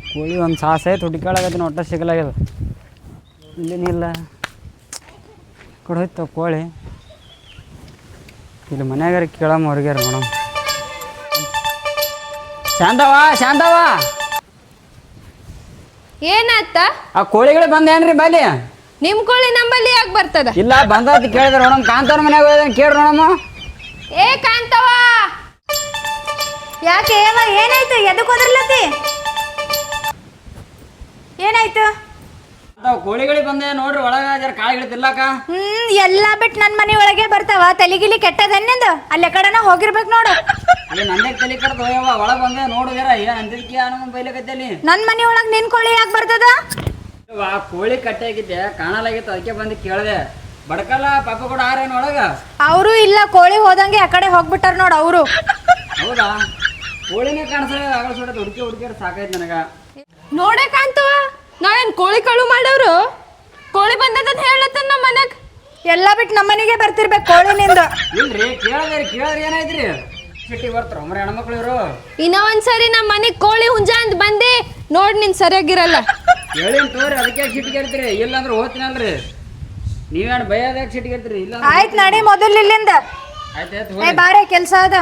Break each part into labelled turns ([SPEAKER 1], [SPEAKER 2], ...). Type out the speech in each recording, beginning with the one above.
[SPEAKER 1] ಕೋಳಿ ಒಂದು ಸಾಸ್ ಐತೆ ಹುಡುಕಾಳಾಗತ್ತೆ ಒಟ್ಟ ಸಿಗಲಾಗ್ಯದ ಇಲ್ಲೇನಿಲ್ಲ ಕಡೆ ಹೋಯ್ತು ಕೋಳಿ ಇಲ್ಲಿ ಮನ್ಯಾಗಾರ ಕೇಳಮ್ಮ ಹೊರಗ್ಯಾರ ಮೇಡಮ್ ಶಾಂತವ
[SPEAKER 2] ಏನಾತ
[SPEAKER 1] ಆ ಕೋಳಿಗಳು ಬಂದೇನ್ರಿ ಬಲಿ
[SPEAKER 2] ನಿಮ್ ಕೋಳಿ ನಂಬಲ್ಲಿ ಯಾಕೆ ಬರ್ತದ
[SPEAKER 1] ಇಲ್ಲ ಬಂದತ್ ಕೇಳಿದ್ರ ನೋಡಮ್ ಕಾಂತವ್ರ ಮನ್ಯಾಗ ಕೇಳ್ರಿ ನೋಡಮ್ಮ
[SPEAKER 2] ಏ ಕಾಂತವ
[SPEAKER 3] ಯಾಕೆ ಏನಾಯ್ತು ಎದಕ್ಕೆ ಹೋದ್ರಲ್ಲತಿ ಏನಾಯ್ತು
[SPEAKER 1] ಕೋಳಿಗಳಿಗೆ ಬಂದೆ ನೋಡ್ರಿ ಒಳಗ ಜರ ಕಾಳಿಗಳು ತಿರ್ಲಾಕ
[SPEAKER 3] ಎಲ್ಲಾ ಬಿಟ್ಟು ನನ್ನ ಮನೆ ಒಳಗೆ ಬರ್ತಾವ ತಲೆಗಿಲಿ ಕೆಟ್ಟದನ್ನೆಂದು ಅಲ್ಲಿ ಕಡೆನ ಹೋಗಿರ್ಬೇಕು ನೋಡು
[SPEAKER 1] ಅಲ್ಲಿ ನಂದೇ ತಲೆ ಕಡ್ದು ಹೋಯವ್ವ ಒಳಗ ಬಂದೆ ನೋಡು ಜರ ಏನ್ ಅಂದಿದ್ಕಿ ನಮ್ಮ ಬೈಲಕತ್ತಲ್ಲಿ
[SPEAKER 3] ನನ್ನ ಮನೆ ಒಳಗೆ ನಿನ್ ಕೋಳಿ ಯಾಕೆ ಬರ್ತದ
[SPEAKER 1] ಕೋಳಿ ಕಟ್ಟೆ ಆಗಿದ್ದೆ ಕಾಣಲಾಗಿತ್ತು ಅದಕ್ಕೆ ಬಂದು ಕೇಳಿದೆ ಬಡಕಲ್ಲ ಪಾಪ ಕೂಡ ಆರೇನು ಒಳಗ
[SPEAKER 3] ಅವರು ಇಲ್ಲ ಕೋಳಿ ಹೋದಂಗೆ ಆ ಕಡೆ ಹೋಗ್ಬಿಟ್ಟಾರ ನೋಡು ಅವರು
[SPEAKER 1] ಹೌದಾ ಕೋಳಿನೇ ಕಾಣಿಸಲ್ಲ ಆಗಲ ಸುಡ ಹುಡುಕಿ ಸಾಕಾಯ್ತು ನನಗ
[SPEAKER 2] ನೋಡೇ ಕಾಂತವ ನಾವೇನ್ ಕೋಳಿ ಕಳು ಮಾಡವ್ರು ಕೋಳಿ ಬಂದದಂತ ಹೇಳತ್ತ ನಮ್ಮ ಮನ್ಯಾಗ
[SPEAKER 3] ಎಲ್ಲ ಬಿಟ್ಟು ನಮ್ಮ ಮನೆಗೆ ಬರ್ತಿರ್ಬೇಕು ಕೋಳಿನಿಂದ
[SPEAKER 1] ಇಲ್ರಿ ಕೇಳಿದ್ರಿ ಏನಾಯ್ತ್ರಿ ಸಿಟಿ ಬರ್ತಾರ ಒಮ್ಮರೆ ಹೆಣ್ಮಕ್ಳು ಇವರು
[SPEAKER 2] ಇನ್ನ ಒಂದ್ಸರಿ ನಮ್ಮ ಮನೆಗ್ ಕೋಳಿ ಹುಂಜ ಅಂತ ಬಂದೆ ನೋಡ್ ನಿನ್ ಸರಿಯಾಗಿರಲ್ಲ
[SPEAKER 1] ಹೇಳಿನ್ ತೋರಿ ಅದಕ್ಕೆ ಸಿಟ್ಟಿಗೆರ್ತೀರಿ ಇಲ್ಲಾಂದ್ರೆ ಹೋಗ್ತೀನಲ್ರಿ ನೀವೇನು ಭಯದಾಗ ಸಿಟ್ಟಿಗೆರ್ತೀರಿ ಇಲ್ಲ
[SPEAKER 3] ಆಯ್ತು ನಡಿ ಮೊದಲು ಇಲ್ಲಿಂದ
[SPEAKER 1] ಆಯ್ತಾಯ್ತು
[SPEAKER 3] ಏ ಬಾರೆ ಕೆಲಸ ಅದ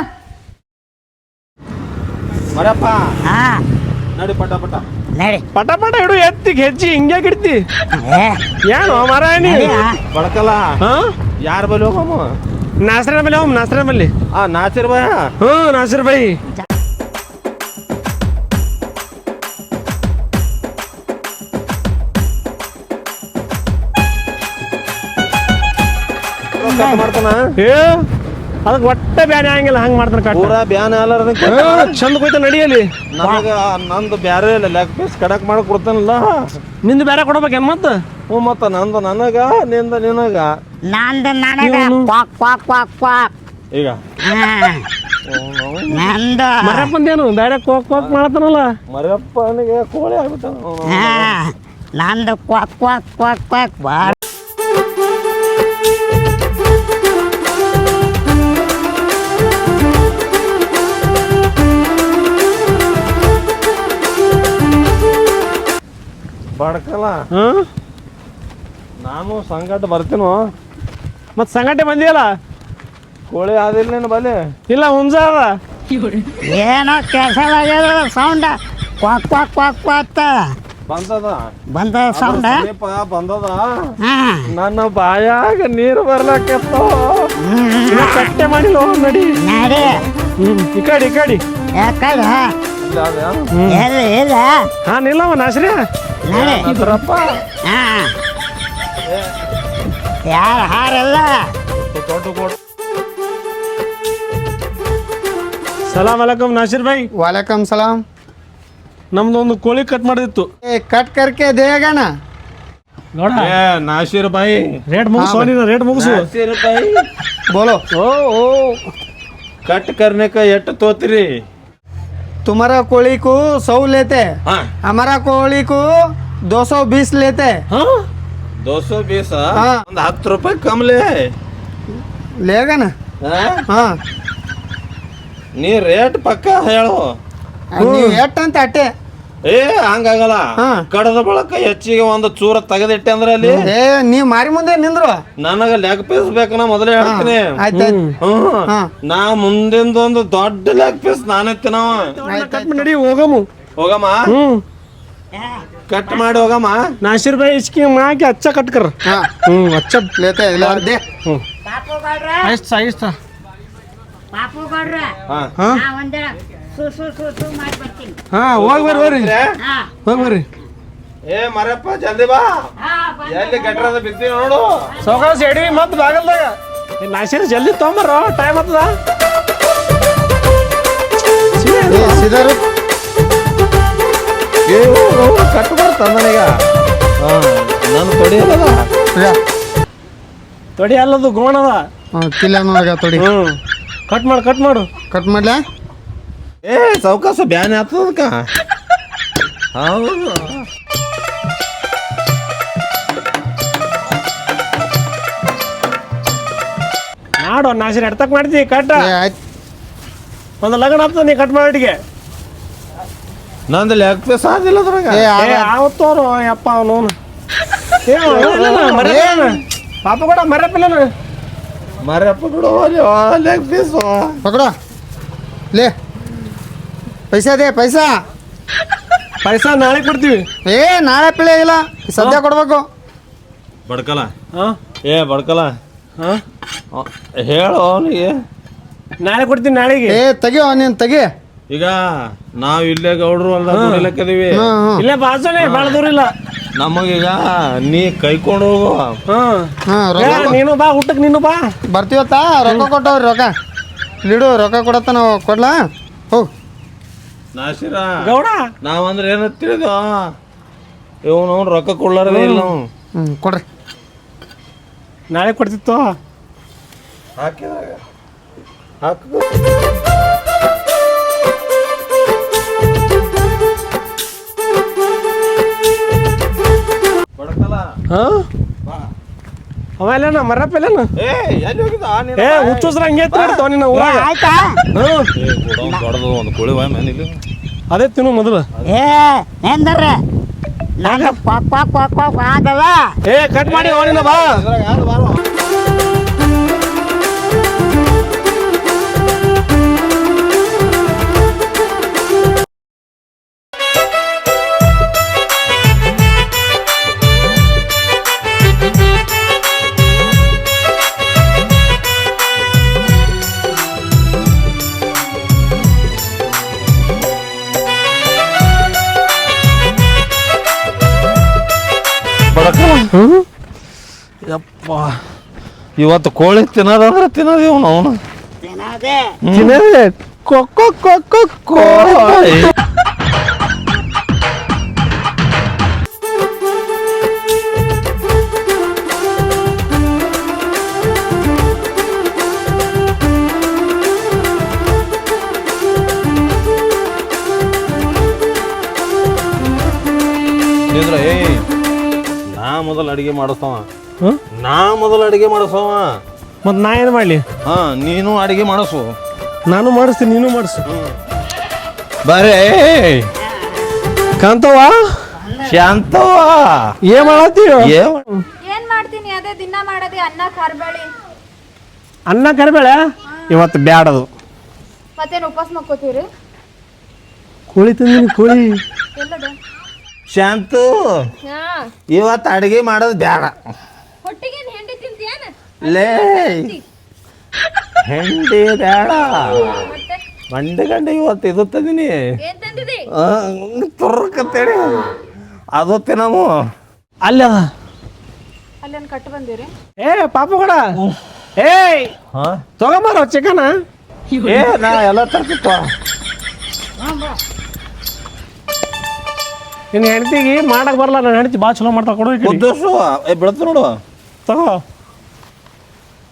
[SPEAKER 4] ಮರಪ್ಪ
[SPEAKER 5] ಹಾ
[SPEAKER 4] ನಡಿ ಪಟ ಪಟ
[SPEAKER 5] ನಡಿ
[SPEAKER 4] ಪಟ ಪಟ ಇಡು ಎತ್ತಿಗೆ ಹೆಚ್ಚಿ ಹಿಂಗ್ಯಾಕ್ ಇಡ್ತಿ ಏನು ಮರಾಯಣಿ ಬಡಕಲ್ಲ ಯಾರ ಬಲ್ಲಿ ಹೋಗಮ್ಮ ನಾಸರ ಬಲ್ಲಿ ಹೋಗಮ್ಮ ನಾಸರ ಬಲ್ಲಿ ನಾಸಿರ್ ಬಾಯ ನಾಸಿರ್ ಬಾಯಿ ಮಾಡ್ತಾನ ಅದಕ್ಕೆ ಒಟ್ಟೆ ಬ್ಯಾನೆ ಆಗಂಗಿಲ್ಲ ಹಂಗೆ ಮಾಡ್ತಾನೆ ಪೂರಾ ಬ್ಯಾನೆ ಅಲ್ಲ ಚಂದ ಕೊಯ್ತ ನಡಿಯಲ್ಲಿ ನನಗ ನಂದು ಬ್ಯಾರೆ ಲೆಗ್ ಪೀಸ್ ಕಡಕ್ ಮಾಡಕ್ ಕೊಡ್ತಾನಲ್ಲ ನಿಂದು ಬ್ಯಾರೆ ಕೊಡ್ಬೇಕೇನ್ ಮತ್ತ ಮತ್ತ ನಂದು ನನಗ ನಿಂದ ನಿನಗ
[SPEAKER 5] ನಂದು ನನಗ ಕ್ವಾಕ್ ಕ್ವಾಕ್ ಕ್ವಾಕ್ ಕ್ವಾಕ್
[SPEAKER 4] ಈಗ
[SPEAKER 5] ನಂದು
[SPEAKER 4] ಮರಪ್ಪಂದೇನು ಬ್ಯಾರೆ ಕೋಕ್ ಕೋಕ್ ಮಾಡ್ತಾನಲ್ಲ ಮರಪ್ಪನಿಗೆ ಕೋಳಿ ಆಗ್ಬಿಟ್ಟ
[SPEAKER 5] ನಂದು ಕ್ವಾಕ್ ಕ್ವಾಕ್ ಕ್ವಾಕ್ ಕ್ವಾಕ್ ಬಾಳ
[SPEAKER 4] ಬಡ್ಕಲ್ಲ ನಾನು ಸಂಗಟ ಬರ್ತೀನೋ ಮತ್ ಸಂಗಟೆ ಬಂದಿಯಲ್ಲ ಕೋಳಿ ಆದಿಲ್ಲ ನೀನು ಬಲ್ಲಿ ಇಲ್ಲ ಹುಂಜ ಅದ
[SPEAKER 5] ಏನೋ ಕೆಲಸ ಸೌಂಡ ಕ್ವಾಕ್ ಕ್ವಾಕ್ ಕ್ವಾಕ್ ಕ್ವಾಕ್ ಬಂದ ಸೌಂಡ
[SPEAKER 4] ಬಂದದ ನನ್ನ ಬಾಯಾಗ ನೀರು ಬರ್ಲಕ್ಕ ಕಟ್ಟೆ ಮಾಡಿ ನಡಿ
[SPEAKER 5] ನಡಿ
[SPEAKER 4] ಈ ಕಡಿ
[SPEAKER 5] ಯಾಕಲ್ಲ ಇಲ್ಲ
[SPEAKER 4] ಹಾ ನಿಲ್ಲವ ನಾಶ್ರಿ
[SPEAKER 5] ನಡಿ ಹಾ ಯಾರ ಹಾರಲ್ಲ
[SPEAKER 4] ಸಲಾಮ್ ಅಲೈಕುಮ್ ನಾಸಿರ್ ಭಾई
[SPEAKER 6] वालेकुम सलाम
[SPEAKER 4] ನಮ್ದು ಒಂದು ಕೋಳಿ ಕಟ್ ಮಾಡಿತ್ತು
[SPEAKER 6] कट करके देगा ना
[SPEAKER 4] ನೋಡ ನಾಸಿರ್ ಭಾई ರೇಟ್ ಮುಗಿಸು ನೀನು ರೇಟ್ ಮುಗಿಸು ನಾಸಿರ್ ಭಾई
[SPEAKER 6] बोलो
[SPEAKER 4] ओ कट करने का एट तोतरी
[SPEAKER 6] तुम्हारा कोಳಿ को 100 लेते
[SPEAKER 4] हाँ
[SPEAKER 6] हमारा कोಳಿ को 220 लेते
[SPEAKER 4] हाँ 220
[SPEAKER 6] हाँ
[SPEAKER 4] ಒಂದು 10 ರೂಪಾಯಿ ಕಮ್ ಲೇ
[SPEAKER 6] लेगा ना हाँ
[SPEAKER 4] ನೀ ರೇಟ್ ಪಕ್ಕ ಹೇಳು
[SPEAKER 6] ನೀವು ಎಷ್ಟು ಅಂತ ಅಟ್ಟೆ
[SPEAKER 4] ಏ ಹಂಗಾಗಲ್ಲ ಕಡದ ಬಳಕ ಹೆಚ್ಚಿಗೆ ಒಂದು ಚೂರ ತೆಗೆದಿಟ್ಟೆ ಅಂದ್ರೆ ಅಲ್ಲಿ
[SPEAKER 6] ಏ ನೀವ್ ಮಾರಿ ಮುಂದೆ ನಿಂದ್ರು
[SPEAKER 4] ನನಗ ಲೆಗ್ ಪೀಸ್ ಬೇಕನ್ನ ಮೊದಲೇ ಹೇಳ್ತೀನಿ ನಾ ಮುಂದಿಂದ ಒಂದು ದೊಡ್ಡ ಲೆಗ್ ಪೀಸ್ ನಾನೇ ತಿನ್ನವ ನಡಿ ಹೋಗಮ್ಮ ಕಟ್ ಮಾಡಿ ಹೋಗಮ್ಮ ನಾಸಿರ್ ಭಾई इसकी मां के अच्छा कट कर अच्छा
[SPEAKER 6] लेते दे
[SPEAKER 4] ऐसा
[SPEAKER 5] ಪಾಪು ಗೌಡ್ರ ಒಂದರ ಸು ಮಾಡಿ ಬರ್ತೀನಿ
[SPEAKER 4] ಹೋಗಿ ಬರ್ರಿ
[SPEAKER 5] ಹಾ
[SPEAKER 4] ಹೋಗಿ ಬರ್ರಿ ಏ ಮರಪ್ಪ ಜಲ್ದಿ ಬಾ ಎಲ್ಲಿ ಗಟ್ರದ ಬಿದ್ದಿ ನೋಡು ಸೌಕಾಸ್ ಎಡಿ ಮತ್ ಬಾಗಲ್ದಾಗ ನಾಸಿರ್ ಜಲ್ದಿ ತೊಂಬರ ಟೈಮ್ ಆಗ್ತದ
[SPEAKER 6] ಸಿದರು
[SPEAKER 4] ಕಟ್ ಬರ್ತ ನನಗ ನಾನು ತೊಡಿ ಅಲ್ಲದು ಗೋಣದ
[SPEAKER 6] ಕಿಲ್ಲ ನೋಡಗ ತೊಡಿ
[SPEAKER 4] ಕಟ್ ಮಾಡು
[SPEAKER 6] ಕಟ್ ಮಾಡ್ಲಾ
[SPEAKER 4] ಏ ಸೌಕಾಸ ಬ್ಯಾನೆ ಆಗ್ತದಕ್ಕ ಹೌದು ನಾಡು ನಾಸಿರ್ ಎಡ್ತಕ್ ಮಾಡ್ತಿ ಕಟ್ ಒಂದು ಲಗ್ನ ಆಗ್ತದ ನೀ ಕಟ್ ಮಾಡಿಗೆ ನಂದು ಲೆಗ್ ಪೀಸ್ ಆದಿಲ್ಲ ಅದ್ರಾಗ
[SPEAKER 6] ಆವತ್ತೋರು ಯಪ್ಪ ಅವನು
[SPEAKER 4] ಪಾಪ ಕೂಡ ಮರ್ಯಪ್ಪಿಲ್ಲ ಮರ್ಯಪ್ಪ ಬಿಡು ಲೆಗ್ ಪೀಸ್
[SPEAKER 6] पकड़ो ले पैसा दे पैसा
[SPEAKER 4] ಪೈಸಾ ನಾಳೆ ಕೊಡ್ತೀವಿ
[SPEAKER 6] ಏ ನಾಳೆ ಪಿಳೆ ಇಲ್ಲ ಸದ್ಯ ಕೊಡ್ಬೇಕು
[SPEAKER 4] ಬಡ್ಕಲ್ಲ ಏ ಬಡ್ಕಲ್ಲ ಹೇಳು ಅವನಿಗೆ
[SPEAKER 7] ನಾಳೆ ಕೊಡ್ತೀನಿ ನಾಳೆಗೆ
[SPEAKER 6] ಏ ತೆಗಿಯೋ ನೀನು ತೆಗಿ
[SPEAKER 4] ಈಗ ನಾವ್ ಇಲ್ಲೇ ಗೌಡ್ರು ಅಲ್ಲ ದುಡಿಲಕ್ಕದೀವಿ
[SPEAKER 7] ಇಲ್ಲೇ ಬಾಜುನೇ ಭಾಳ ದೂರ ಇಲ್ಲ
[SPEAKER 4] ನಮಗೀಗ ನೀ ಕೈಕೊಂಡು ಹೋಗು
[SPEAKER 7] ನೀನು ಬಾ ಊಟಕ್ಕೆ ನೀನು ಬಾ
[SPEAKER 6] ಬರ್ತೀವತ್ತ ರೊಕ್ಕ ಕೊಟ್ಟವ್ರಿ ರೊಕ್ಕ ಇಲ್ಲಿಡು ರೊಕ್ಕ ಕೊಡತ್ತ ನಾವು ಕೊಡ್ಲಾ ಹೋಗ್
[SPEAKER 4] ನಾಶಿರ
[SPEAKER 7] ಗೌಡ
[SPEAKER 4] ನಾವಂದ್ರೆ ಏನಂತ ತಿಳಿದ ಇವನು ರೊಕ್ಕ ಕೊಡ್ಲಾರದೇ ಇಲ್ಲ ನಾವು
[SPEAKER 6] ಕೊಡ್ರಿ
[SPEAKER 7] ನಾಳೆ ಕೊಡ್ತಿತ್ತು
[SPEAKER 4] ಹಾಕಿದಾಗ ಹಾಕ ಬಡ್ಕಲ್ಲ
[SPEAKER 7] ಅವೆಲ್ಲ ಮರಪ್ಪಿಲ್ಲನ
[SPEAKER 4] ಏ ಎಲ್ಲಿ ಹೋಗಿದ್ದ
[SPEAKER 7] ಏ ಹುಚ್ಚುಸ್ರ ಹಂಗೆ ಇರ್ತಾವ ನಿನ್ನ ಊರಾಗ
[SPEAKER 5] ಆಯ್ತಾ
[SPEAKER 4] ದೊಡ್ಡದು ಒಂದು ಕೋಳಿ ಬಾಯ್ ಮನೇಲಿ
[SPEAKER 7] ಅದೇ ತಿನ್ನು ಮೊದಲು
[SPEAKER 5] ಏ ಎಂದ್ರೆ ನಾನು ಕ್ವಾಕ್ ಕ್ವಾಕ್ ಕ್ವಾಕ್ ಕ್ವಾಕ್ ಆಗಲ್ಲ
[SPEAKER 7] ಏ ಕಟ್ ಮಾಡಿ ಅವನಿನ ಬಾ
[SPEAKER 4] ಯಪ್ಪ ಇವತ್ತು ಕೋಳಿ ತಿನ್ನೋದಂದ್ರೆ ತಿನ್ನೋದು ಇವನು ಅವನು
[SPEAKER 5] ತಿನ್ನೋದೇ
[SPEAKER 4] ತಿನ್ನೋದೇ ಕೊಕ್ಕೊ ಕೊಕ್ಕೊ ಕೋಳಿ ಏಯ್ ನಾ ಮೊದಲು ಅಡಿಗೆ ಮಾಡಿಸ್ತವ
[SPEAKER 7] ಮತ್ ನಾ ಏನ್ ಮಾಡ್ಲಿ
[SPEAKER 4] ಹಾ ನೀನು ಅಡಿಗೆ ಮಾಡಿಸು
[SPEAKER 7] ನಾನು ಮಾಡಿಸ್ತೀನಿ ನೀನು ಮಾಡಿಸು
[SPEAKER 4] ಬರೇ
[SPEAKER 7] ಕಾಂತವ್ವ
[SPEAKER 4] ಶಾಂತವ
[SPEAKER 7] ಏನ್ ಮಾಡತ್ತೀವ
[SPEAKER 3] ಏನ್ ಮಾಡ್ತೀನಿ ಅದೇ ದಿನ ಮಾಡೋದೇ ಅನ್ನ ಕಾರ್ಬೇಳಿ
[SPEAKER 7] ಅನ್ನ ಕರಿಬೇಳೆ ಇವತ್ತು ಬ್ಯಾಡದು
[SPEAKER 3] ಮತ್ತೇನು ಉಪವಾಸ ಮಾಡ್ಕೋತೀವ್ರಿ
[SPEAKER 7] ಕೋಳಿ ತಂದಿನಿ ಕೋಳಿ
[SPEAKER 3] ಎಲ್ಲದ
[SPEAKER 4] ಶಾಂತು ಇವತ್ತು ಅಡಿಗೆ ಮಾಡೋದು ಬೇಡ
[SPEAKER 2] ಹೊಟ್ಟಿಗೆ ಹೆಂಡಿ ತಿಂತೀಯನ
[SPEAKER 4] ಲೇ ಹೆಂಡಿ ಬೇಡ ಮಂಡೆ ಗಂಡೆ ಇವತ್ತು ಇದು ತಂದಿನಿ
[SPEAKER 2] ಏನ್ ತಂದಿದಿ
[SPEAKER 4] ತುರ್ಕತ್ತೇಳಿ ಅದು ತಿನ್ನಮು
[SPEAKER 7] ಅಲ್ಲಿ ಅದ
[SPEAKER 3] ಅಲ್ಲೇನ್ ಕಟ್ಟು ಬಂದಿರಿ
[SPEAKER 7] ಏ ಪಾಪ ಕೂಡ ಏಯ್ ತಗೊಂಬಾರ ಚಿಕನ
[SPEAKER 4] ಏ ನಾ ಎಲ್ಲ ತರ್ತಿತ್ತು
[SPEAKER 7] ನಿನ್ನ ಹೆಂಡತಿಗೆ ಮಾಡಕ್ ಬರಲ್ಲ ನನ್ನ ಹೆಂಡತಿ ಭಾಳ ಚಲೋ ಮಾಡ್ತಾ ಕೊಡು ಈ ಕಡೆ.
[SPEAKER 4] ಉದ್ದೇಶ ಬೆಳತು ನೋಡು
[SPEAKER 7] ತಗೋ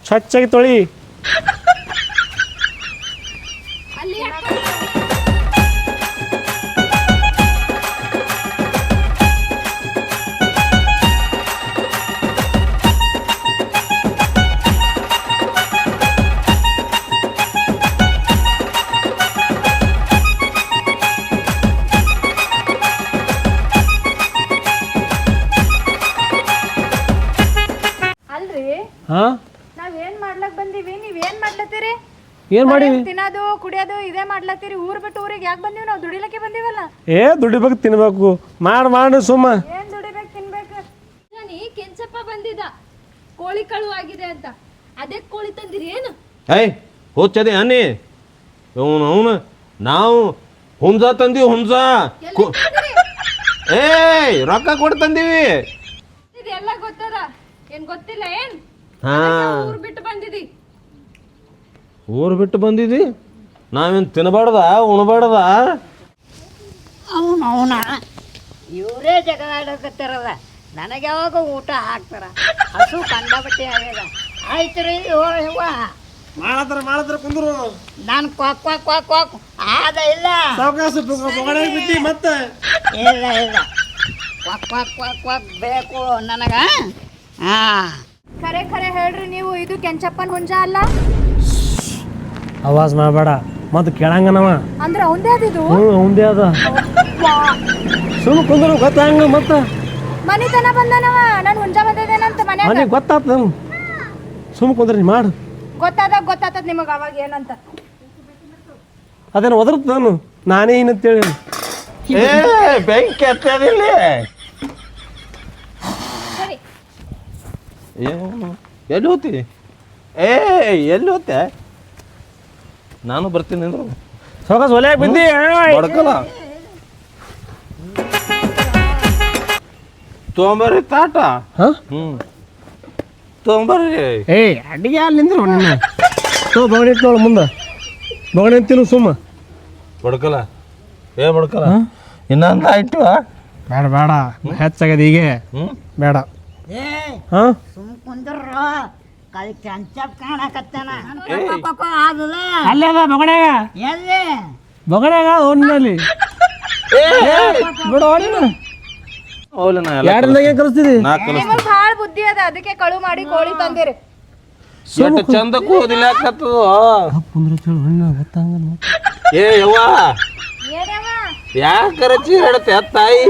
[SPEAKER 7] ಸ್ವಚ್ಛಾಗಿ ತೊಳಿ
[SPEAKER 3] ಅಲ್ರಿ
[SPEAKER 7] ಹಾ
[SPEAKER 3] ನಾವ್ ಏನ್ ಮಾಡ್ಲಕ್ ಬಂದೀವಿ ನೀವ್ ಏನ್ ಮಾಡ್ಲತ್ತೀರಿ
[SPEAKER 7] ಏನ್ ಮಾಡಿ
[SPEAKER 3] ತಿನ್ನೋದು ಕುಡಿಯೋದು ಇದೇ ಮಾಡ್ಲತ್ತೀರಿ ಊರ್ ಬಿಟ್ಟು ಊರಿಗೆ ಯಾಕೆ ಬಂದೀವಿ ನಾವು ದುಡಿಲಕ್ಕೆ ಬಂದೀವಲ್ಲ
[SPEAKER 7] ಏ ದುಡಿಬೇಕು ತಿನ್ಬೇಕು ಮಾಡಿ ಸುಮ್ಮ
[SPEAKER 3] ಏನ್ ದುಡಿಬೇಕು ತಿನ್ಬೇಕು
[SPEAKER 2] ನೀ ಕೆಂಚಪ್ಪ ಬಂದಿದ್ದ ಕೋಳಿ ಕಳು ಆಗಿದೆ ಅಂತ ಅದೇ ಕೋಳಿ ತಂದಿರಿ ಏನು
[SPEAKER 4] ಏಯ್ ಹೋಚದೆ ಅನ್ನಿ ಅವನು ನಾವು ಹುಂಜ ತಂದೀವಿ ಹುಂಜ ಏಯ್ ರೊಕ್ಕ ಕೊಟ್ಟು ತಂದೀವಿ
[SPEAKER 2] ಎಲ್ಲ ಗೊತ್ತದ ಏನ್ ಗೊತ್ತಿಲ್ಲ ಏನ್
[SPEAKER 4] ಹಾ
[SPEAKER 2] ಊರ್ ಬಿಟ್ಟು ಬಂದಿದಿ
[SPEAKER 4] ಊರು ಬಿಟ್ಟು ಬಂದಿದ್ದಿ ನಾವೇನು ತಿನ್ನಬಾರ್ದ ಉಣಬಾರ್ದ
[SPEAKER 5] ಅವನ ಇವರೇ ಜಗಳ ಆಡಕತ್ತಾರಲ್ಲ ನನಗೆ ಯಾವಾಗ ಊಟ ಹಾಕ್ತಾರ ಹಸು ಕಂಡಬಟ್ಟೆ ಆಗ್ಯದ ಆಯ್ತು ರೀ
[SPEAKER 7] ಮಾಡತ್ರ ಕುಂದ್ರು
[SPEAKER 5] ನಾನು ಕ್ವಾಕ್ ಕ್ವಾಕ್ ಕ್ವಾಕ್ ಕ್ವಾಕ್ ಆದ ಇಲ್ಲ
[SPEAKER 7] ಮತ್ತೆ
[SPEAKER 5] ಇಲ್ಲ ಇಲ್ಲ ಕ್ವಾಕ್ ಕ್ವಾಕ್ ಕ್ವಾಕ್ ಕ್ವಾಕ್ ಬೇಕು ನನಗ ಹಾ
[SPEAKER 3] ಖರೆ ಖರೆ ಹೇಳ್ರಿ ನೀವು ಇದು ಕೆಂಚಪ್ಪನ್ ಹುಂಜ ಅಲ್ಲ
[SPEAKER 7] ಆವಾಜ್ ಮಾಡಬೇಡ
[SPEAKER 4] ಮತ್ತೆ ಕೇಳಂಗನವ
[SPEAKER 3] ಅಂದ್ರೆ ಅವಂದೇ ಅದಿದು
[SPEAKER 4] ಅವಂದೇ ಅದ ಸುಮ್ ಕುಂದ್ರು ಗೊತ್ತಂಗ ಮತ್ತ
[SPEAKER 3] ಮನಿತನ ಬಂದನವ ನಾನು ಹುಂಜ ಬಂದಿದ್ದೇನಂತ ಮನ್ಯಾಗ
[SPEAKER 4] ನನಗೆ ಗೊತ್ತಾತ ನಮ್ಗೆ ಸುಮ್ ಕುಂದ್ರಿ ಮಾಡು
[SPEAKER 3] ಗೊತ್ತಾತದ ನಿಮಗ ಅವಾಗ ಏನಂತ
[SPEAKER 4] ಅದೇನು ಒದರ್ತ ನಾನು ನಾನೇ ಏನಂತೇಳಿ ಬೆಂಕಿ ಹತ್ತದಿಲ್ಲ ಏನು ಎಲ್ಲಿ ಹೋಗ್ತಿ ಎಲ್ಲಿ ಹೋಗ್ತೆ ನಾನು ಬರ್ತೀನಿ ಅಂದ್ರು ಸೊಗಸ್ ಒಲೆಯಾಗ ಬಂದಿ ಬಡ್ಕಲ್ಲ ತೊಗೊಂಬರ್ರಿ ತಾಟ ತೊಗೊಂಬರ್ರಿ ಅಡಿಗೆ ಅಲ್ಲಿ ನಿಂದ್ರು ನಿನ್ನ ಬಗಣಿ ಇತ್ತು ನೋಡು ಮುಂದೆ ಬಗಣಿ ಅಂತಿಲ್ಲ ಸುಮ್ಮ ಬಡ್ಕಲ್ಲ ಬಡ್ಕಲ್ಲ ಇನ್ನೊಂದು ಆಯ್ತು ಬೇಡ ಬೇಡ ಹೆಚ್ಚಾಗ್ಯದ ಈಗ ಬೇಡ ಹಾಂ
[SPEAKER 5] ಸುಮ್ ಕುಂದ್ರು ಕೈ ಕೆಂಚಪ್ ಕಾಣಕತ್ತಾನ
[SPEAKER 4] ಅಲ್ಲೇ ಅದ ಬಗಣ್ಯಾಗ
[SPEAKER 5] ಎಲ್ಲಿ
[SPEAKER 4] ಬಗಣ್ಯಾಗ ಒನ್ನಲ್ಲಿ ಬಿಡು ಎರಡನಾಗೆ ಕಲಿಸ್ತಿದಿ
[SPEAKER 3] ನಿಮಗ್ ಭಾಳ ಬುದ್ಧಿ ಅದ ಅದಕ್ಕೆ ಕಳು ಮಾಡಿ ಕೋಳಿ ತಂದಿರಿ
[SPEAKER 4] ಎಷ್ಟು ಚಂದ ಕೂದಿಲ್ಲ ಏ ಯವ್ವ ಯಾಕರ ಚೀರಡತ್ತೆ ತಾಯಿ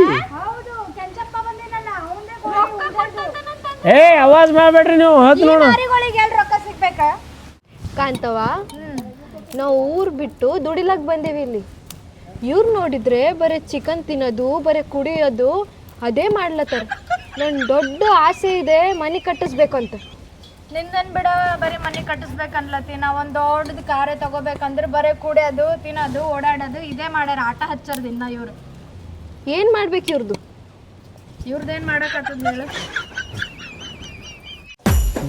[SPEAKER 4] ಏ ಆವಾಜ್ ಮಾಡ್ಬೇಡ್ರಿ ನೀವು ಹತ್ತು ನೋಡು
[SPEAKER 3] ರೊಕ್ಕ ಸಿಗ್ಬೇಕ
[SPEAKER 2] ಕಾಂತವ ನಾವು ಊರ್ ಬಿಟ್ಟು ದುಡಿಲಕ್ ಬಂದೇವಿ ಇಲ್ಲಿ ಇವ್ರು ನೋಡಿದ್ರೆ ಬರೀ ಚಿಕನ್ ತಿನ್ನೋದು ಬರೀ ಕುಡಿಯೋದು ಅದೇ ಮಾಡ್ಲತ್ತಾರ ನನ್ ದೊಡ್ಡ ಆಸೆ ಇದೆ ಮನೆ ಕಟ್ಟಿಸ್ಬೇಕಂತ
[SPEAKER 3] ನಿಂದನ್ ಬಿಡ ಬರೀ ಮನೆ ಕಟ್ಟಿಸ್ಬೇಕನ್ಲತಿ ನಾವ್ ಒಂದ್ ದೊಡ್ಡದ ಕಾರೇ ತಗೋಬೇಕಂದ್ರ ಬರೀ ಕುಡಿಯೋದು ತಿನ್ನೋದು ಓಡಾಡೋದು ಇದೇ ಮಾಡ್ಯಾರ ಆಟ ಹಚ್ಚಾರ ದಿನ ಇವ್ರು
[SPEAKER 2] ಏನ್ ಮಾಡ್ಬೇಕು ಇವ್ರದ್ದು
[SPEAKER 3] ಇವ್ರದ್ದೇನ್ ಮಾಡಕತ್ತದ ಹೇಳು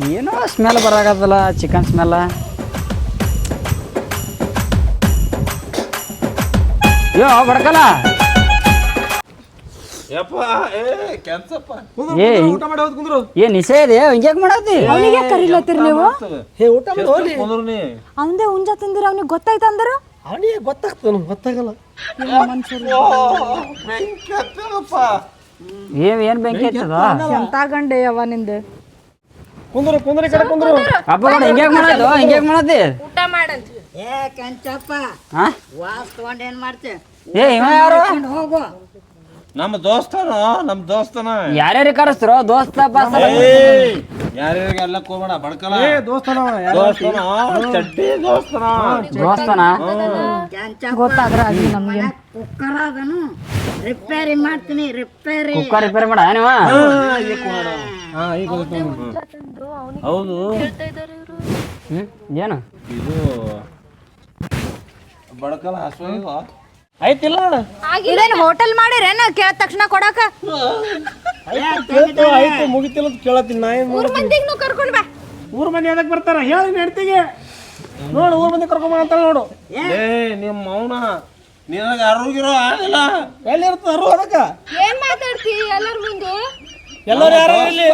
[SPEAKER 1] ಏನೋ ಸ್ಮೆಲ್ ಬರಾಕತ್ತಲ್ಲ ಚಿಕನ್ ಸ್ಮೆಲ್ಲ ಯೋ ಬಡ್ಕಲ್ಲ ಏ ನಿಶೆ ಇದೆ ಹಿಂಗ್ಯಾಕ್ ಮಾಡತ್ತಿ
[SPEAKER 3] ಅವನಿಗೆ ಕರಿಲತ್ತೀರಿ ನೀವು
[SPEAKER 4] ಊಟ ಮಾಡಿ
[SPEAKER 3] ಅವಂದೇ ಹುಂಜ ತಿಂದಿರ ಅವ್ನಿಗೆ ಗೊತ್ತಾಯ್ತ ಅಂದ್ರ
[SPEAKER 4] ಅವನಿಗೆ ಗೊತ್ತಾಗ್ತದ ಗೊತ್ತಾಗಲ್ಲ
[SPEAKER 1] ಏನ್ ಬೆಂಕಿ ಹತ್ತದ
[SPEAKER 3] ಎಂತ ಗಂಡೆ ಯವ್ವ ನಿಂದ
[SPEAKER 4] ಕುಂದ್ರು ಈ ಕಡೆ ಕುಂದ್ರು
[SPEAKER 1] ಅಪ್ಪ ಹಿಂಗ್ಯಾಕ್ ಮಾಡತ್ತು ಹಿಂಗ್ಯಾಕ್ ಮಾಡತ್ತಿ
[SPEAKER 2] ಊಟ ಮಾಡಂತ
[SPEAKER 5] ಏ ಕೆಂಚಪ್ಪ
[SPEAKER 1] ಹಾ
[SPEAKER 5] ವಾಸ್ ತಗೊಂಡ್ ಏನ್ ಮಾಡ್ತಿ
[SPEAKER 1] ಏ ಇವ ಯಾರು
[SPEAKER 5] ಹೋಗು
[SPEAKER 4] ನಮ್ಮ ದೋಸ್ತನ
[SPEAKER 1] ಯಾರ್ಯಾರಿಗೆ ಕರೆಸ್ತಿರೋ ದೋಸ್ತ ಪಾಸ್ತ
[SPEAKER 4] ಯಾರ್ಯಾರಿಗೆ ಎಲ್ಲ ಕೋಬೇಡ ಬಡ್ಕಲ್ಲ ದೋಸ್ತನ ಚಡ್ಡಿ
[SPEAKER 1] ದೋಸ್ತನ
[SPEAKER 3] ಗೊತ್ತಾದ್ರ ಆಗಿ ನಮ್ಗೆ
[SPEAKER 5] ಕುಕ್ಕರ್ ಅದನು ರಿಪೇರಿ ಮಾಡ್ತೀನಿ ರಿಪೇರಿ
[SPEAKER 1] ಕುಕ್ಕರ್ ರಿಪೇರಿ ಮಾಡ ನೀವ
[SPEAKER 4] ಹೌದು
[SPEAKER 1] ಏನು
[SPEAKER 4] ಇದು ಬಡ್ಕಲ್ಲ ಹಸುವ ಐತಿಲ್ಲ
[SPEAKER 3] ಇದೇನ್ ಹೋಟೆಲ್ ಮಾಡಿರೇನ ಕೇಳ ತಕ್ಷಣ ಕೊಡಾಕ
[SPEAKER 4] ಆಯ್ತು ಮುಗಿತಿಲ್ಲ ಅಂತ ಕೇಳತ್ತೀನಿ ನಾ ಏನ್
[SPEAKER 3] ಮಂದಿಗೂ ಕರ್ಕೊಂಡ್ ಬಾ
[SPEAKER 4] ಊರ್ ಮಂದಿ ಅದಕ್ಕೆ ಬರ್ತಾರ ಹೇಳಿ ನೆಡ್ತಿಗೆ ನೋಡು ಊರ್ ಮಂದಿ ಕರ್ಕೊಂಬ ಅಂತ ನೋಡು ಏ ನಿಮ್ಮ ಮೌನ ನಿನಗೆ ಅರುಗಿರೋ ಆಗಿಲ್ಲ ಎಲ್ಲಿರ್ತಾರು ಅದಕ್ಕ
[SPEAKER 2] ಏನ್ ಮಾತಾಡ್ತಿ ಎಲ್ಲರ ಮುಂದೆ
[SPEAKER 4] ಎಲ್ಲರೂ ಯಾರು ಇಲ್ಲಿ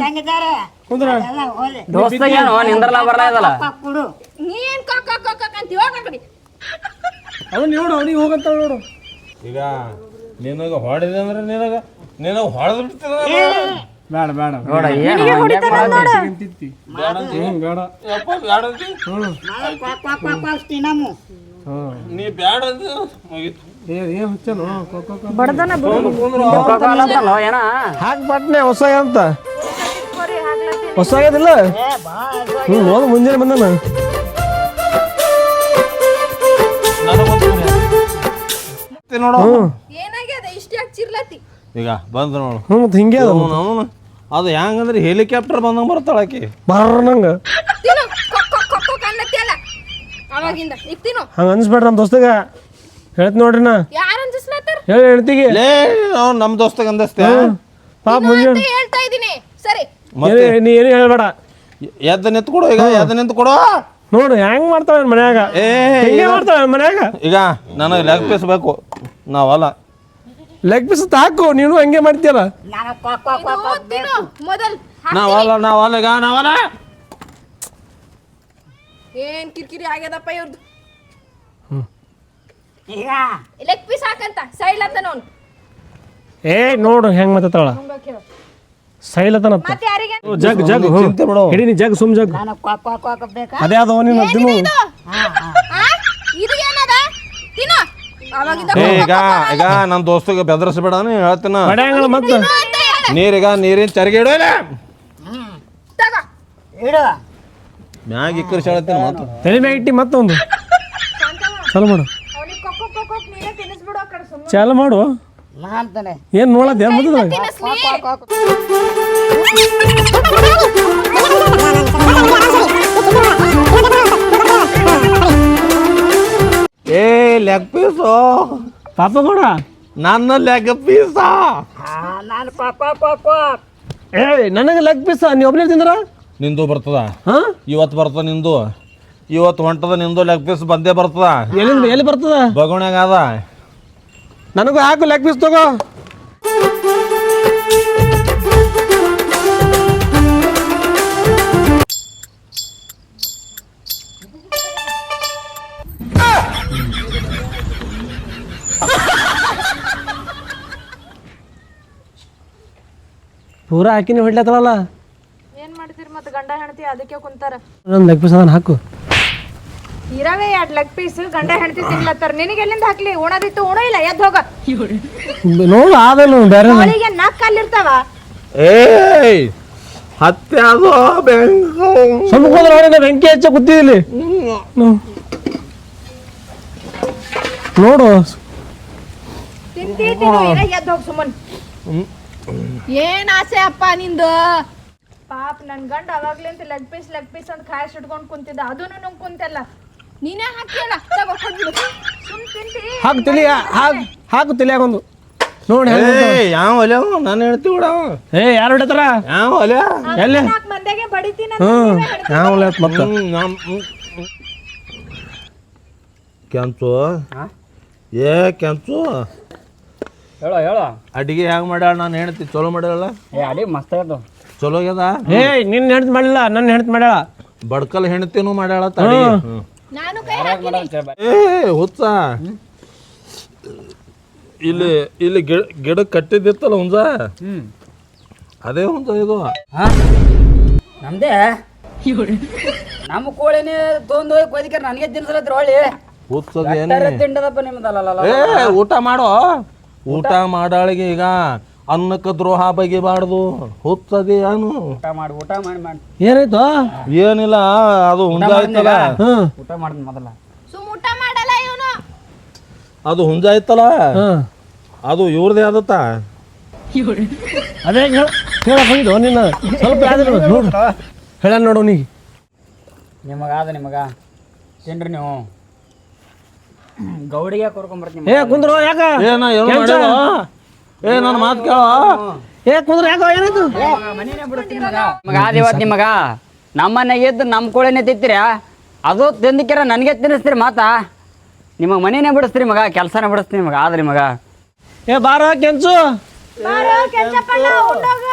[SPEAKER 5] ತಂಗಿದ್ದಾರೆ
[SPEAKER 4] ಕುಂದ್ರ
[SPEAKER 5] ಎಲ್ಲ ಹೋಲಿ
[SPEAKER 1] ದೋಸ್ತ ಏನು ನಿಂದ್ರಲ್ಲ ಬರ್ಲಾ ಇದಲ್ಲ
[SPEAKER 5] ಕುಡು
[SPEAKER 2] ನೀ ಏನ್ ಕಾಕ ಅಂತ ಇವಾಗ ಕಡಿ
[SPEAKER 4] ಅವನು ನೋಡು ಅವನಿಗೆ ಹೋಗಂತ ನೋಡು ಈಗ ನಿನಗೆ ಹೊಡೆದ ಅಂದ್ರೆ ನಿನಗೆ ಹೊಡೆದು ಬಿಡ್ತದ ಬೇಡ ಬೇಡ
[SPEAKER 1] ನೋಡ ಏನು
[SPEAKER 4] ತಿಂತಿ ಬೇಡ ಯಪ್ಪ ಬೇಡ ಅಂತಿ
[SPEAKER 5] ತಿನ್ನಮು
[SPEAKER 4] ನೀ ಬೇಡ ಅಂತ ಮುಗೀತು ಏನ್ ಹುಚ್ಚನು
[SPEAKER 3] ಬಡದನ
[SPEAKER 1] ಏನ
[SPEAKER 4] ಹಾಕ್ ಬಟ್ನೆ ಹೊಸ ಅಂತ ಹೊಸ ಆಗ್ಯದಿಲ್ಲ ಹೋದ ಮುಂಜಾನೆ ಬಂದನ ನೋಡು
[SPEAKER 2] ಏನಾಗ್ಯದ ಇಷ್ಟ ಯಾಕೆ ಚಿರ್ಲತಿ
[SPEAKER 4] ಈಗ ಬಂದ ನೋಡು ಮತ್ತೆ ಹಿಂಗೆ ಅದು ಹೆಂಗಂದ್ರೆ ಹೆಲಿಕಾಪ್ಟರ್ ಬಂದಂಗೆ ಬರ್ತಾಳಾಕಿ ಬರ್ರಂಗ
[SPEAKER 2] ತಿನ್ನು ಕನ್ನತ್ತಿಯಲ್ಲ ಅವಾಗಿಂದ ಈಗ ತಿನ್ನು
[SPEAKER 4] ಹಂಗ ಅನ್ಸ್ಬೇಡ್ರಿ ನಮ್ಮ ದೋಸ್ತಗ ಹೇಳ್ತಿ ನೋಡ್ರಿ ನಾ
[SPEAKER 2] ಯಾರು ಅನ್ಸಿಸ್ಲತ್ತಾರ
[SPEAKER 4] ಹೇಳಿ ಹೇಳ್ತಿಗೆ ನಮ್ಮ ದೋಸ್ತಗ ಅಂದಸ್ತೆ ಪಾಪ ಮುಂಜಾನೆ
[SPEAKER 2] ಹೇಳ್ತಾ ಇದೀನಿ ಸರಿ
[SPEAKER 4] ನೀ ಏನು ಹೇಳ್ಬೇಡ ಎದ್ದ ನಿಂತು ಕೊಡು ಈಗ ಎದ್ದ ನಿಂತು ಕೊಡು ನೋಡು ಹೆಂಗ್ ಮಾಡ್ತಾಳ ಮನ್ಯಾಗ ಮಾಡ್ತಾಳ ಮನ್ಯಾಗ ಈಗ ನನಗೆ ಲೆಗ್ ಪೀಸ್ ಬೇಕು ನಾವಲ್ಲ ಲೆಗ್ ಪೀಸ್ ಹಾಕು ನೀನು ಹಂಗೆ ಮಾಡ್ತೀಯಲ್ಲ
[SPEAKER 2] ಮೊದಲ್
[SPEAKER 4] ನಾವಲ್ಲ ಈಗ ನಾವಲ್ಲ
[SPEAKER 2] ಏನ್ ಕಿರಿಕಿರಿ ಆಗ್ಯದಪ್ಪ ಇವ್ರದ್ದು
[SPEAKER 5] ಈಗ
[SPEAKER 2] ಲೆಗ್ ಪೀಸ್ ಹಾಕಂತ ಸೈಲ್ ಅಂತ ನೋನ್
[SPEAKER 4] ಏ ನೋಡು ಹೆಂಗ್ ಮಾತಾಳ ಸೈಲತನಪ್ಪ
[SPEAKER 3] ಮತ್ತೆ ಯಾರಿಗೆ
[SPEAKER 4] ಜಗ್ ಜಗ್ ಹಿಡಿ ನೀ ಜಗ್ ಸುಮ್ ಜಗ್
[SPEAKER 5] ನಾನು ಕ್ವಾಕ್ ಬೇಕಾ
[SPEAKER 4] ಅದೇ ಅದು ನೀನು ತಿನ್ನು
[SPEAKER 2] ಆ
[SPEAKER 4] ಈಗ ಈಗ ನನ್ನ ದೋಸ್ತಗೆ ಬೆದರಿಸ್ಬೇಡ ನೀ ಹೇಳ್ತೀನ
[SPEAKER 7] ಬಡಿಯಂಗಿಲ್ಲ ಮತ್ತೆ
[SPEAKER 4] ನೀರೀಗ ನೀರಿನ ಚರಿಗೆ ಇಡೋ ಇಲ್ಲ
[SPEAKER 5] ಇಡು
[SPEAKER 4] ಮ್ಯಾಗ ಇಕ್ಕರಿಸಿ ಹೇಳ್ತೀನಿ ಮತ್ತೆ
[SPEAKER 7] ತಲೆ ಮ್ಯಾಗ ಇಟ್ಟಿ ಮತ್ತೊಂದು ಚಲೋ ಮಾಡು
[SPEAKER 3] ಅವ್ನಿಗೆ ಕೊಕ್ಕೋ ಕೊಕ್ಕೋ ನೀನೇ ತಿನ್ನಿಸ್ಬಿಡು ಆ ಕಡೆ ಸುಮ್ಮನೆ
[SPEAKER 7] ಚಾಲು ಮಾಡು
[SPEAKER 5] ನಾ ಅಂತಾನೆ
[SPEAKER 7] ಏನು ನೋಡತ್ತೆ ಮುದ್ದ
[SPEAKER 4] ಏ ಲೆಗ್ ಪೀಸು
[SPEAKER 7] ಪಾಪ ಕೊಡ
[SPEAKER 4] ನನ್ನ ಲೆಗ್ ಪೀಸ
[SPEAKER 5] ನಾನು ಕೊಕ್ಕೋ
[SPEAKER 7] ಏ ನನಗೆ ಲೆಗ್ ಪೀಸ್ ನೀವು ಒಬ್ಬನೇ ತಿಂದ್ರ
[SPEAKER 4] ನಿಂದು ಬರ್ತದ
[SPEAKER 7] ಹಾ
[SPEAKER 4] ಇವತ್ತು ಬರ್ತದ ನಿಂದು ಇವತ್ತು ಹೊಂಟದ ನಿಂದು ಲೆಗ್ ಪೀಸ್ ಬಂದೇ ಬರ್ತದ
[SPEAKER 7] ಎಲ್ಲಿಂದ ಎಲ್ಲಿ ಬರ್ತದ
[SPEAKER 4] ಬಗೋಣ್ಯಾಗ ಅದ
[SPEAKER 7] ನನಗೂ ಹಾಕು ಲೆಗ್ ಪೀಸ್ ತಗೋ ಪೂರಾ ಹಾಕಿನಿ ಹೊಡ್ಲತ್ತಲ್ಲ
[SPEAKER 3] ಏನ್ ಮಾಡ್ತೀರಿ ಮತ್ತೆ ಗಂಡ ಹೆಂಡತಿ ಅದಕ್ಕೆ ಕುಂತಾರ
[SPEAKER 7] ನನ್ನ ಲೆಗ್ ಪೀಸ್ ಅದನ್ನ ಹಾಕು
[SPEAKER 3] ಇರಾವೇ 2 ಲೆಗ್ ಪೀಸ್ ಗಂಡ ಹೆಂಡತಿ ತಿನ್ಲತ್ತಾರ ನಿನಗೆ ಎಲ್ಲಿಂದ ಹಾಕ್ಲಿ ಉಣದಿತ್ತು ಉಣ ಇಲ್ಲ ಎದ್ದು ಹೋಗ
[SPEAKER 7] ನೋಡು ಆದಲ್ಲ ಬೇರೆ
[SPEAKER 3] ಅವಳಿಗೆ 4 ಕಾಲಿರ್ತಾವ
[SPEAKER 4] ಏಯ್ ಹತ್ತೆ ಅದು ಬೆಂಕು
[SPEAKER 7] ಸ್ವಲ್ಪ ಹೋದ್ರೆ ನೋಡಿ ಬೆಂಕಿ ಹಚ್ಚ ಕೂತಿದ್ದಿಲ್ಲಿ ನೋಡು
[SPEAKER 3] ತಿಂತಿ ಎದ್ದು ಹೋಗ್ ಸುಮ್ಮನ್ ಏನ್ ಆಸೆ ಅಪ್ಪ ನಿಂದು ಪಾಪ ನನ್ ಗಂಡ ಅವಾಗ್ಲಿಂತ ಲೆಗ್ ಪೀಸ್ ಅಂತ ಕಾಯಿಸಿ ಇಟ್ಕೊಂಡ್ ಕುಂತಿದ್ದ ಅದನ್ನು ನುಂಗ್ ಕುಂತಲ್ಲ ನೀನೇ ಹಾಕಿಲ್ಲ ಸುಮ್ ತಿಂತಿ
[SPEAKER 7] ಹಾಕು ತಲಿ ಹಾಕು ತಲಿಯಾಗೊಂದು ನೋಡಿ
[SPEAKER 4] ಯಾವ ಒಲೆ ನಾನು ಹೇಳ್ತೀವಿ ಬಿಡ
[SPEAKER 7] ಏ ಯಾರು ಹೊಡಿತಾರ
[SPEAKER 4] ಯಾವ ಒಲೆ
[SPEAKER 7] ಎಲ್ಲಿ
[SPEAKER 3] 4 ಮಂದಿಗೆ ಬಡಿತೀನಿ
[SPEAKER 7] ಯಾವ ಮತ್ತೆ
[SPEAKER 4] ಕೆಂಚು ಏ ಕೆಂಚು
[SPEAKER 1] ಹೇಳೋ
[SPEAKER 4] ಅಡಿಗೆ ಹೆಂಗ್ ಮಾಡ್ಯಾಳ ನಾನು ಹೇಳ್ತಿ ಚಲೋ ಮಾಡ್ಯಾಳ
[SPEAKER 1] ಏ ಅಡಿ ಮಸ್ತ್ ಆಗ್ಯಾವ
[SPEAKER 4] ಚಲೋ ಆಗ್ಯದ
[SPEAKER 7] ಏ ನಿನ್ನ ಹೆಣ್ತಿ ಮಾಡಿಲ್ಲ ನನ್ನ ಹೆಣ್ತಿ ಮಾಡ್ಯಾಳ
[SPEAKER 4] ಬಡ್ಕಲ್ ಹೆಣ್ತಿನೂ ಮಾಡ್ಯಾಳ ತಡಿ
[SPEAKER 3] ನಾನು
[SPEAKER 4] ಏ ಹುಚ್ಚ ಇಲ್ಲಿ ಗಿಡ ಕಟ್ಟಿದ್ದಿತ್ತಲ್ಲ ಹುಂಜ ಅದೇ ಹುಂಜ ಇದು
[SPEAKER 1] ನಮ್ದೇ ನಮ್ಮ ಕೋಳಿನೇ ತೊಂದು ಹೋಗಿ ಕೊಯ್ದಿಕ ನನಗೆ ತಿನ್ಸಲತ್ರ ಹೊಳ್ಳಿ
[SPEAKER 4] ಹುಚ್ಚದ ಏನೇ
[SPEAKER 1] ತಿಂಡದಪ್ಪ ನಿಮ್ದಲ್ಲ
[SPEAKER 4] ಏ ಊಟ ಮಾಡೋ ಊಟ ಮಾಡಾಳಿಗೆ ಈಗ ಅನ್ನಕ್ಕೆ ದ್ರೋಹ ಬಗೆಬಾರ್ದು ಹುಚ್ಚದಿ ಏನು
[SPEAKER 1] ಊಟ ಮಾಡಿ
[SPEAKER 7] ಏನಾಯ್ತು
[SPEAKER 4] ಏನಿಲ್ಲ ಅದು ಹುಂಜ ಐತಲ್ಲ
[SPEAKER 1] ಊಟ ಮಾಡ್ತೀನಿ ಮೊದಲ
[SPEAKER 3] ಸುಮ್ ಊಟ ಮಾಡಲ್ಲ ಇವನು
[SPEAKER 4] ಅದು ಹುಂಜ ಐತಲ್ಲ ಅದು ಇವ್ರದೇ ಆದತ್ತ
[SPEAKER 7] ಅದೇ ಹೇಳಕ್ ಹೋಗಿದ್ದು ನಿನ್ನ ಸ್ವಲ್ಪ ಯಾವ್ದು ನೋಡು ಹೇಳ ನೋಡು ನೀಗೆ
[SPEAKER 1] ನಿಮಗ ತಿನ್ರಿ ನೀವು ಗೌಡಿಗೆ ಕರ್ಕೊಂಬರ್ತೀನಿ
[SPEAKER 7] ಏ ಕುಂದ್ರು ಯಾಕ
[SPEAKER 4] ಏನ ಏನು ಮಾಡ್ಯಾವ ಏ ನನ್ನ ಮಾತು ಕೇಳ
[SPEAKER 7] ಏ ಕುಂದ್ರು ಯಾಕ ಏನಾಯ್ತು
[SPEAKER 1] ಮನೇನೆ ಬಿಡಿಸ್ತೀನಿ ಮಗ ಆದಿವತ್ ನಿಮಗ ನಮ್ಮನೆಗೆ ಇದ್ದು ನಮ್ಮ ಕೋಳಿನೇ ತಿಂತೀರ ಅದು ತಿಂದಕ್ಕಿರ ನನಗೆ ತಿನ್ನಿಸ್ತೀರಿ ಮಾತಾ ನಿಮಗೆ ಮನೇನೆ ಬಿಡಿಸ್ತೀರಿ ಮಗ ಕೆಲಸನೇ ಬಿಡಿಸ್ತೀನಿ ಮಗ ಆದ್ರಿ ಮಗ
[SPEAKER 7] ಏ ಬಾರ ಕೆಂಚು
[SPEAKER 3] ಕೆಂಚಪ್ಪಣ್ಣ ಉಂಡೋಗ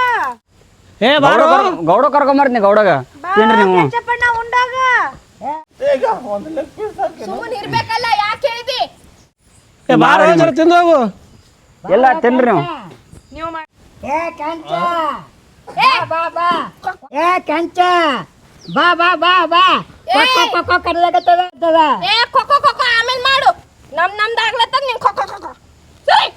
[SPEAKER 7] ಏ ಬಾರೋ
[SPEAKER 1] ಗೌಡ ಕರ್ಕೊಂಬರ್ತೀನಿ ಗೌಡಗ ತಿನ್ರಿ ನೀವು
[SPEAKER 3] ಕೆಂಚಪ್ಪಣ್ಣ ಉಂಡೋಗ ಸುಮ್ಮನೆ ಇರ್ಬೇಕಲ್ಲ ಯಾಕೆ ಹೇಳಿದಿ
[SPEAKER 7] ಏ ಬಾರೋ ಜರ ತಿಂದು ಹೋಗು
[SPEAKER 1] ಎಲ್ಲ ತಿನ್ರಿ ನೀವು
[SPEAKER 3] ನೀವು
[SPEAKER 5] ಏ ಕಂಚ ಬಾ ಏ ಕಂಚ ಬಾ ಕೊಕ್ಕೋ ಕರ್ಲಾಗತ್ತದ
[SPEAKER 3] ಏ ಕೊಕ್ಕೋ ಕೊಕ್ಕೋ ಆಮೇಲೆ ಮಾಡು ನಮ್ದು ಆಗ್ಲತ್ತದ ನೀನ್ ಕೊಕ್ಕೋ ಕೊಕ್ಕೋ ಸರಿ